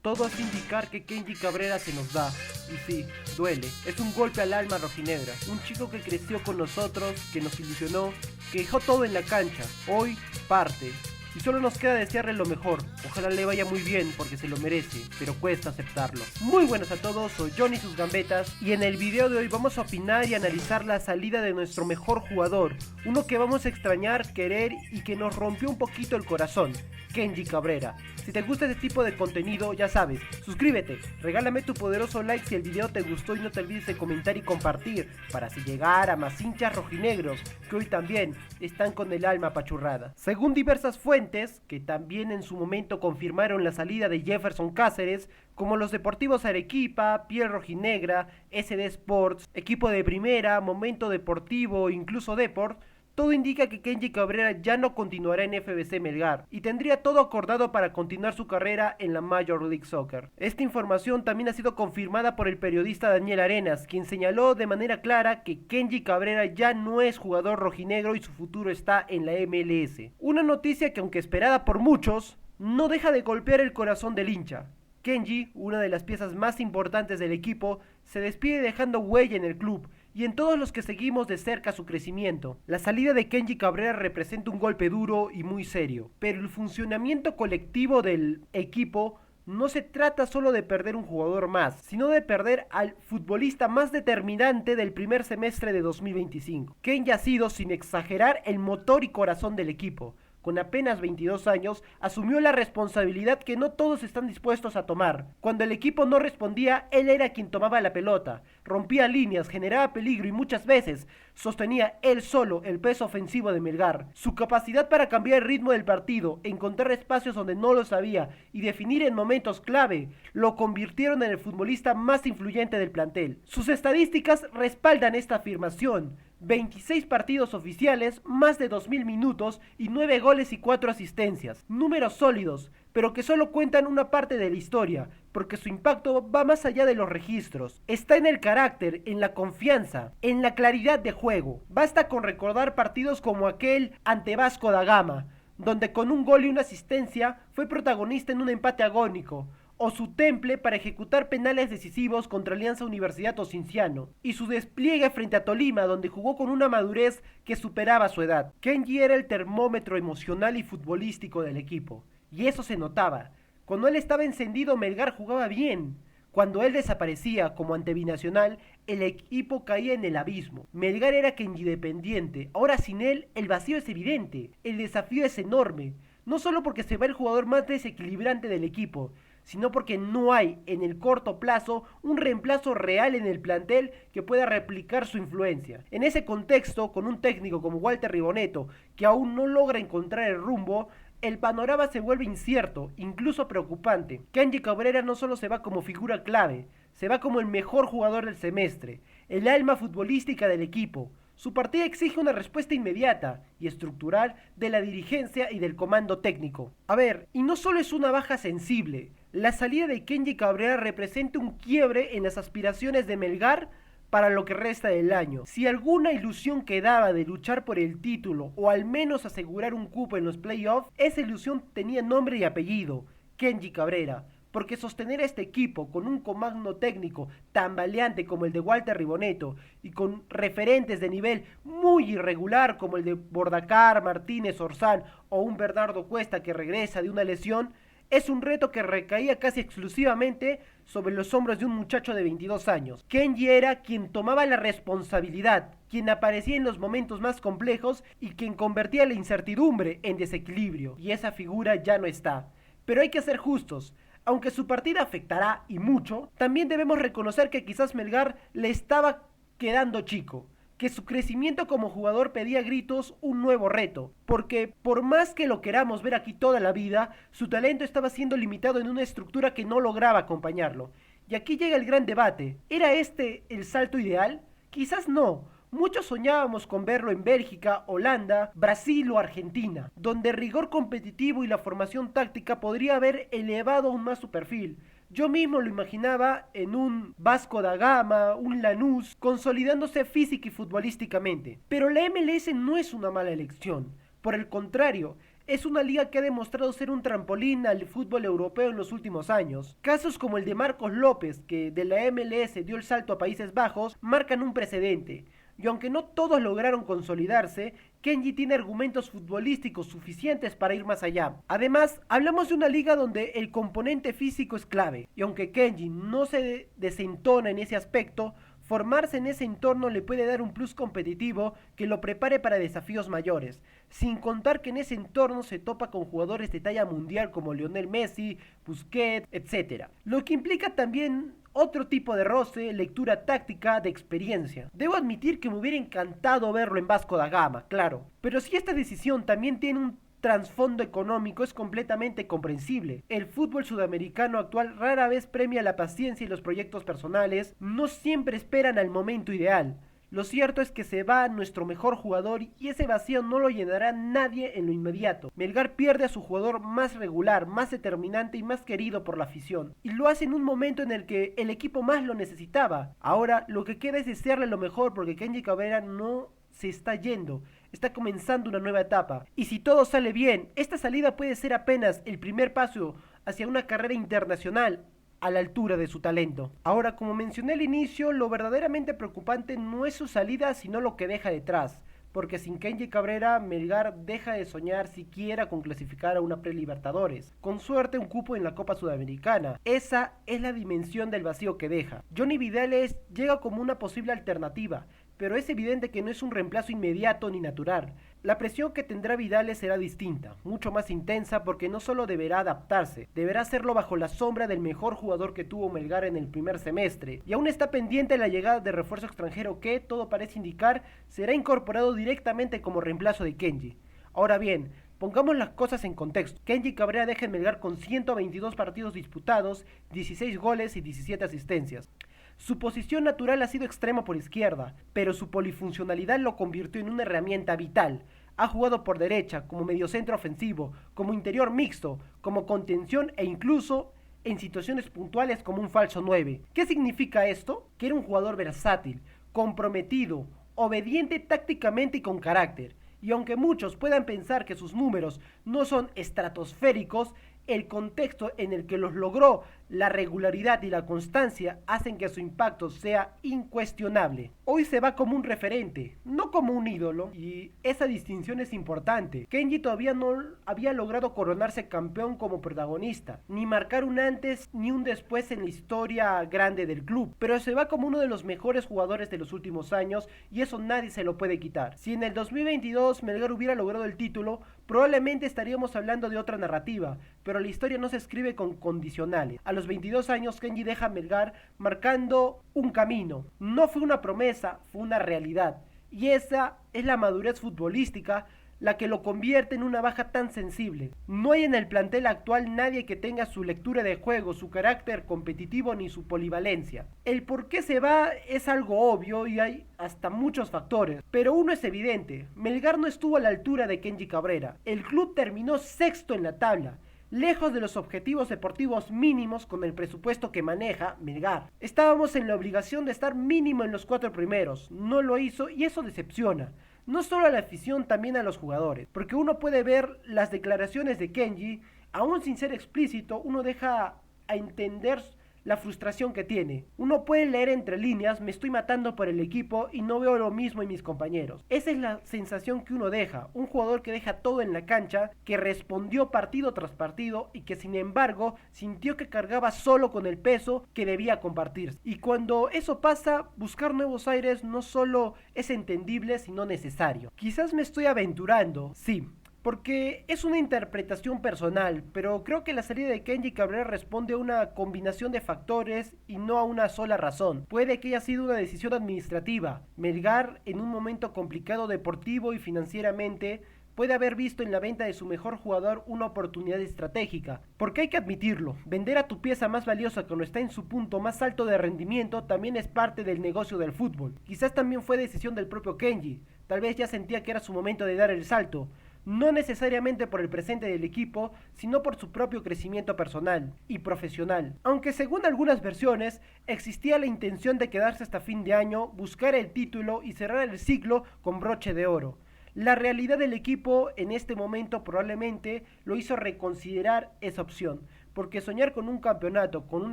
Todo hace indicar que Kenji Cabrera se nos da. Y sí, duele. Es un golpe al alma rojinegra. Un chico que creció con nosotros, que nos ilusionó, que dejó todo en la cancha. Hoy parte. Y solo nos queda desearle lo mejor. Ojalá le vaya muy bien porque se lo merece, pero cuesta aceptarlo. Muy buenas a todos, soy Johnny Sus Gambetas y en el video de hoy vamos a opinar y analizar la salida de nuestro mejor jugador. Uno que vamos a extrañar, querer y que nos rompió un poquito el corazón. Kenji Cabrera. Si te gusta este tipo de contenido, ya sabes, suscríbete, regálame tu poderoso like si el video te gustó y no te olvides de comentar y compartir para así llegar a más hinchas rojinegros que hoy también están con el alma apachurrada. Según diversas fuentes, que también en su momento confirmaron la salida de Jefferson Cáceres, como los Deportivos Arequipa, Piel Rojinegra, SD Sports, Equipo de Primera, Momento Deportivo, incluso Deport, todo indica que Kenji Cabrera ya no continuará en FBC Melgar y tendría todo acordado para continuar su carrera en la Major League Soccer. Esta información también ha sido confirmada por el periodista Daniel Arenas, quien señaló de manera clara que Kenji Cabrera ya no es jugador rojinegro y su futuro está en la MLS. Una noticia que, aunque esperada por muchos, no deja de golpear el corazón del hincha. Kenji, una de las piezas más importantes del equipo, se despide dejando huella en el club y en todos los que seguimos de cerca su crecimiento. La salida de Kenji Cabrera representa un golpe duro y muy serio, pero el funcionamiento colectivo del equipo no se trata solo de perder un jugador más, sino de perder al futbolista más determinante del primer semestre de 2025. Kenji ha sido, sin exagerar, el motor y corazón del equipo. Con apenas 22 años, asumió la responsabilidad que no todos están dispuestos a tomar. Cuando el equipo no respondía, él era quien tomaba la pelota, rompía líneas, generaba peligro y muchas veces sostenía él solo el peso ofensivo de Melgar. Su capacidad para cambiar el ritmo del partido, encontrar espacios donde no lo sabía y definir en momentos clave, lo convirtieron en el futbolista más influyente del plantel. Sus estadísticas respaldan esta afirmación. 26 partidos oficiales, más de 2000 minutos y 9 goles y 4 asistencias. Números sólidos, pero que solo cuentan una parte de la historia, porque su impacto va más allá de los registros. Está en el carácter, en la confianza, en la claridad de juego. Basta con recordar partidos como aquel ante Vasco da Gama, donde con un gol y una asistencia fue protagonista en un empate agónico, o su temple para ejecutar penales decisivos contra Alianza Universidad Ocinciano, y su despliegue frente a Tolima, donde jugó con una madurez que superaba su edad. Kenji era el termómetro emocional y futbolístico del equipo, y eso se notaba. Cuando él estaba encendido, Melgar jugaba bien. Cuando él desaparecía, como ante Binacional, el equipo caía en el abismo. Melgar era Kenji dependiente, ahora sin él, el vacío es evidente, el desafío es enorme, no solo porque se va el jugador más desequilibrante del equipo, sino porque no hay en el corto plazo un reemplazo real en el plantel que pueda replicar su influencia. En ese contexto, con un técnico como Walter Ribonetto, que aún no logra encontrar el rumbo, el panorama se vuelve incierto, incluso preocupante. Kenji Cabrera no solo se va como figura clave, se va como el mejor jugador del semestre, el alma futbolística del equipo. Su partida exige una respuesta inmediata y estructural de la dirigencia y del comando técnico. A ver, y no solo es una baja sensible, la salida de Kenji Cabrera representa un quiebre en las aspiraciones de Melgar para lo que resta del año. Si alguna ilusión quedaba de luchar por el título o al menos asegurar un cupo en los playoffs, esa ilusión tenía nombre y apellido, Kenji Cabrera. Porque sostener a este equipo con un comando técnico tan valiente como el de Walter Ribonetto y con referentes de nivel muy irregular como el de Bordacar, Martínez, Orsán o un Bernardo Cuesta que regresa de una lesión, es un reto que recaía casi exclusivamente sobre los hombros de un muchacho de 22 años. Kenji era quien tomaba la responsabilidad, quien aparecía en los momentos más complejos y quien convertía la incertidumbre en desequilibrio. Y esa figura ya no está. Pero hay que ser justos. Aunque su partida afectará y mucho, también debemos reconocer que quizás Melgar le estaba quedando chico, que su crecimiento como jugador pedía a gritos un nuevo reto, porque por más que lo queramos ver aquí toda la vida, su talento estaba siendo limitado en una estructura que no lograba acompañarlo. Y aquí llega el gran debate, ¿era este el salto ideal? Quizás no. Muchos soñábamos con verlo en Bélgica, Holanda, Brasil o Argentina, donde el rigor competitivo y la formación táctica podría haber elevado aún más su perfil. Yo mismo lo imaginaba en un Vasco da Gama, un Lanús, consolidándose física y futbolísticamente. Pero la MLS no es una mala elección. Por el contrario, Es una liga que ha demostrado ser un trampolín al fútbol europeo en los últimos años. Casos como el de Marcos López, que de la MLS dio el salto a Países Bajos, marcan un precedente. Y aunque no todos lograron consolidarse, Kenji tiene argumentos futbolísticos suficientes para ir más allá. Además, hablamos de una liga donde el componente físico es clave, y aunque Kenji no se desentona en ese aspecto, formarse en ese entorno le puede dar un plus competitivo que lo prepare para desafíos mayores, sin contar que en ese entorno se topa con jugadores de talla mundial como Lionel Messi, Busquets, etc. Lo que implica también otro tipo de roce, lectura táctica, de experiencia. Debo admitir que me hubiera encantado verlo en Vasco da Gama, claro. Pero si esta decisión también tiene un trasfondo económico, es completamente comprensible. El fútbol sudamericano actual rara vez premia la paciencia y los proyectos personales, no siempre esperan al momento ideal. Lo cierto es que se va nuestro mejor jugador y ese vacío no lo llenará nadie en lo inmediato. Melgar pierde a su jugador más regular, más determinante y más querido por la afición. Y lo hace en un momento en el que el equipo más lo necesitaba. Ahora lo que queda es desearle lo mejor porque Kenji Cabrera no se está yendo. Está comenzando una nueva etapa. Y si todo sale bien, esta salida puede ser apenas el primer paso hacia una carrera internacional a la altura de su talento. Ahora, como mencioné al inicio, lo verdaderamente preocupante no es su salida, sino lo que deja detrás. Porque sin Kenji Cabrera, Melgar deja de soñar siquiera con clasificar a una pre-Libertadores. Con suerte, un cupo en la Copa Sudamericana. Esa es la dimensión del vacío que deja. Johnny Vidales llega como una posible alternativa, pero es evidente que no es un reemplazo inmediato ni natural. La presión que tendrá Vidales será distinta, mucho más intensa porque no solo deberá adaptarse, deberá hacerlo bajo la sombra del mejor jugador que tuvo Melgar en el primer semestre. Y aún está pendiente la llegada de refuerzo extranjero que, todo parece indicar, será incorporado directamente como reemplazo de Kenji. Ahora bien, pongamos las cosas en contexto. Kenji Cabrera deja en Melgar con 122 partidos disputados, 16 goles y 17 asistencias. Su posición natural ha sido extremo por izquierda, pero su polifuncionalidad lo convirtió en una herramienta vital. Ha jugado por derecha, como mediocentro ofensivo, como interior mixto, como contención e incluso en situaciones puntuales como un falso 9. ¿Qué significa esto? Que era un jugador versátil, comprometido, obediente tácticamente y con carácter. Y aunque muchos puedan pensar que sus números no son estratosféricos, el contexto en el que los logró, la regularidad y la constancia hacen que su impacto sea incuestionable. Hoy se va como un referente, no como un ídolo, y esa distinción es importante. Kenji todavía no había logrado coronarse campeón como protagonista, ni marcar un antes ni un después en la historia grande del club, pero se va como uno de los mejores jugadores de los últimos años y eso nadie se lo puede quitar. Si en el 2022 Melgar hubiera logrado el título, probablemente estaríamos hablando de otra narrativa, pero la historia no se escribe con condicionales. A los 22 años Kenji deja a Melgar marcando un camino. No fue una promesa, fue una realidad. Y esa es la madurez futbolística la que lo convierte en una baja tan sensible. No hay en el plantel actual nadie que tenga su lectura de juego, su carácter competitivo ni su polivalencia. El por qué se va es algo obvio y hay hasta muchos factores, pero uno es evidente: Melgar no estuvo a la altura de Kenji Cabrera. El club terminó sexto en la tabla, lejos de los objetivos deportivos mínimos con el presupuesto que maneja Melgar. Estábamos en la obligación de estar mínimo en los 4 primeros, no lo hizo y eso decepciona. No solo a la afición, también a los jugadores, porque uno puede ver las declaraciones de Kenji, aún sin ser explícito, uno deja a entender la frustración que tiene. Uno puede leer entre líneas: me estoy matando por el equipo y no veo lo mismo en mis compañeros. Esa es la sensación que uno deja, un jugador que deja todo en la cancha, que respondió partido tras partido y que sin embargo sintió que cargaba solo con el peso que debía compartir. Y cuando eso pasa, buscar nuevos aires no solo es entendible, sino necesario. Quizás me estoy aventurando, sí, porque es una interpretación personal, pero creo que la salida de Kenji Cabrera responde a una combinación de factores y no a una sola razón. Puede que haya sido una decisión administrativa. Melgar, en un momento complicado deportivo y financieramente, puede haber visto en la venta de su mejor jugador una oportunidad estratégica. Porque hay que admitirlo, vender a tu pieza más valiosa cuando está en su punto más alto de rendimiento también es parte del negocio del fútbol. Quizás también fue decisión del propio Kenji. Tal vez ya sentía que era su momento de dar el salto. No necesariamente por el presente del equipo, sino por su propio crecimiento personal y profesional. Aunque según algunas versiones, existía la intención de quedarse hasta fin de año, buscar el título y cerrar el ciclo con broche de oro. La realidad del equipo en este momento probablemente lo hizo reconsiderar esa opción, porque soñar con un campeonato con un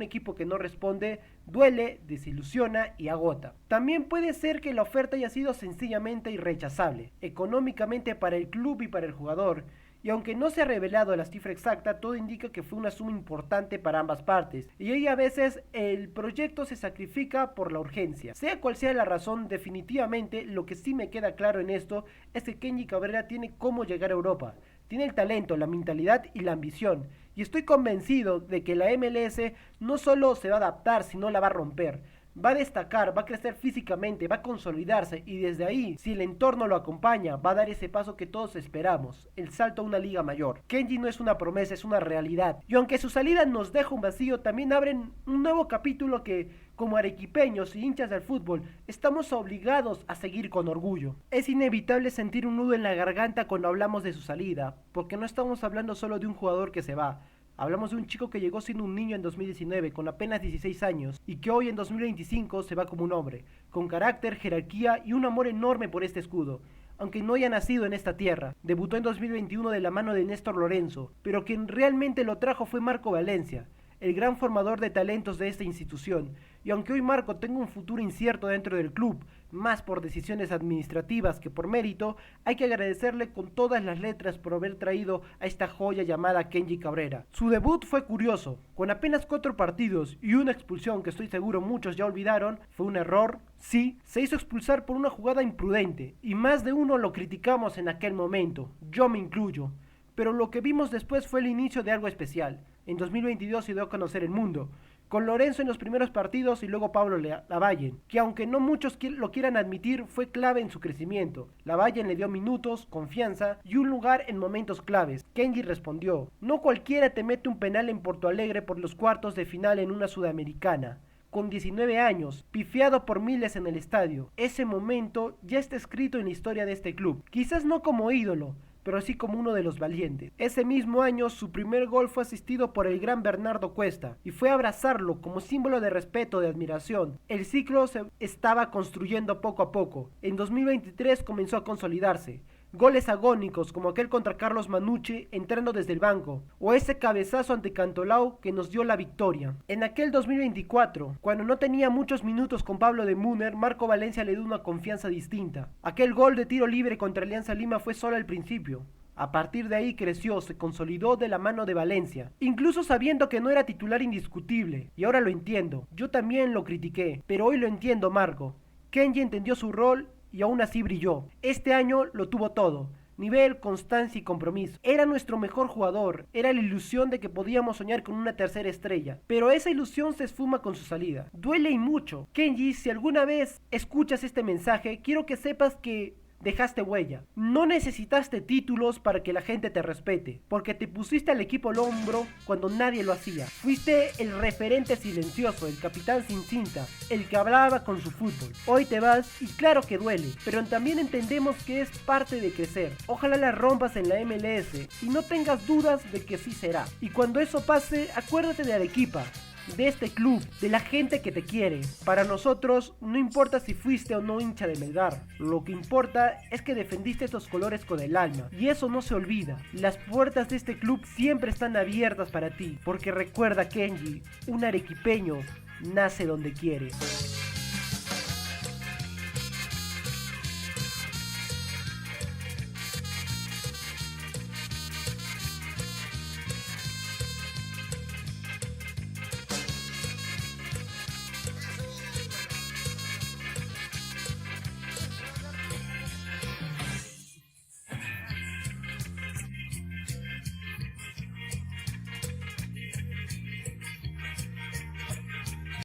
equipo que no responde duele, desilusiona y agota. También puede ser que la oferta haya sido sencillamente irrechazable, económicamente para el club y para el jugador, y aunque no se ha revelado la cifra exacta, todo indica que fue una suma importante para ambas partes, y ahí a veces el proyecto se sacrifica por la urgencia. Sea cual sea la razón, definitivamente lo que sí me queda claro en esto es que Kenji Cabrera tiene cómo llegar a Europa. Tiene el talento, la mentalidad y la ambición, y estoy convencido de que la MLS no solo se va a adaptar, sino la va a romper. Va a destacar, va a crecer físicamente, va a consolidarse y desde ahí, si el entorno lo acompaña, va a dar ese paso que todos esperamos, el salto a una liga mayor. Kenji no es una promesa, es una realidad. Y aunque su salida nos deja un vacío, también abren un nuevo capítulo que, como arequipeños y hinchas del fútbol, estamos obligados a seguir con orgullo. Es inevitable sentir un nudo en la garganta cuando hablamos de su salida, porque no estamos hablando solo de un jugador que se va. Hablamos de un chico que llegó siendo un niño en 2019, con apenas 16 años, y que hoy en 2025 se va como un hombre, con carácter, jerarquía y un amor enorme por este escudo. Aunque no haya nacido en esta tierra, debutó en 2021 de la mano de Néstor Lorenzo, pero quien realmente lo trajo fue Marco Valencia, el gran formador de talentos de esta institución. Y aunque hoy Marco tenga un futuro incierto dentro del club, más por decisiones administrativas que por mérito, hay que agradecerle con todas las letras por haber traído a esta joya llamada Kenji Cabrera. Su debut fue curioso, con apenas 4 partidos y una expulsión que estoy seguro muchos ya olvidaron. Fue un error, sí, se hizo expulsar por una jugada imprudente, y más de uno lo criticamos en aquel momento, yo me incluyo. Pero lo que vimos después fue el inicio de algo especial. En 2022 se dio a conocer el mundo, con Lorenzo en los primeros partidos y luego Pablo Lavallen, que aunque no muchos lo quieran admitir, fue clave en su crecimiento. Lavallen le dio minutos, confianza y un lugar en momentos claves. Kenji respondió: no cualquiera te mete un penal en Porto Alegre por los cuartos de final en una sudamericana. Con 19 años, pifiado por miles en el estadio. Ese momento ya está escrito en la historia de este club, quizás no como ídolo, pero sí como uno de los valientes. Ese mismo año su primer gol fue asistido por el gran Bernardo Cuesta y fue a abrazarlo como símbolo de respeto, de admiración. El ciclo se estaba construyendo poco a poco. En 2023 comenzó a consolidarse. Goles agónicos como aquel contra Carlos Manucci entrando desde el banco, o ese cabezazo ante Cantolao que nos dio la victoria. En aquel 2024, cuando no tenía muchos minutos con Pablo de Müller, Marco Valencia le dio una confianza distinta. Aquel gol de tiro libre contra Alianza Lima fue solo el principio. A partir de ahí creció, se consolidó de la mano de Valencia, incluso sabiendo que no era titular indiscutible. Y ahora lo entiendo, yo también lo critiqué, pero hoy lo entiendo, Marco. Kenji entendió su rol y aún así brilló. Este año lo tuvo todo: nivel, constancia y compromiso. Era nuestro mejor jugador, era la ilusión de que podíamos soñar con una tercera estrella, pero esa ilusión se esfuma con su salida. Duele y mucho. Kenji, si alguna vez escuchas este mensaje, quiero que sepas que dejaste huella. No necesitaste títulos para que la gente te respete, porque te pusiste al equipo al hombro cuando nadie lo hacía. Fuiste el referente silencioso, el capitán sin cinta, el que hablaba con su fútbol. Hoy te vas y claro que duele, pero también entendemos que es parte de crecer. Ojalá la rompas en la MLS y no tengas dudas de que sí será. Y cuando eso pase, acuérdate de Arequipa, de este club, de la gente que te quiere. Para nosotros no importa si fuiste o no hincha de Melgar, lo que importa es que defendiste estos colores con el alma, y eso no se olvida. Las puertas de este club siempre están abiertas para ti, porque recuerda, Kenji, un arequipeño nace donde quiere.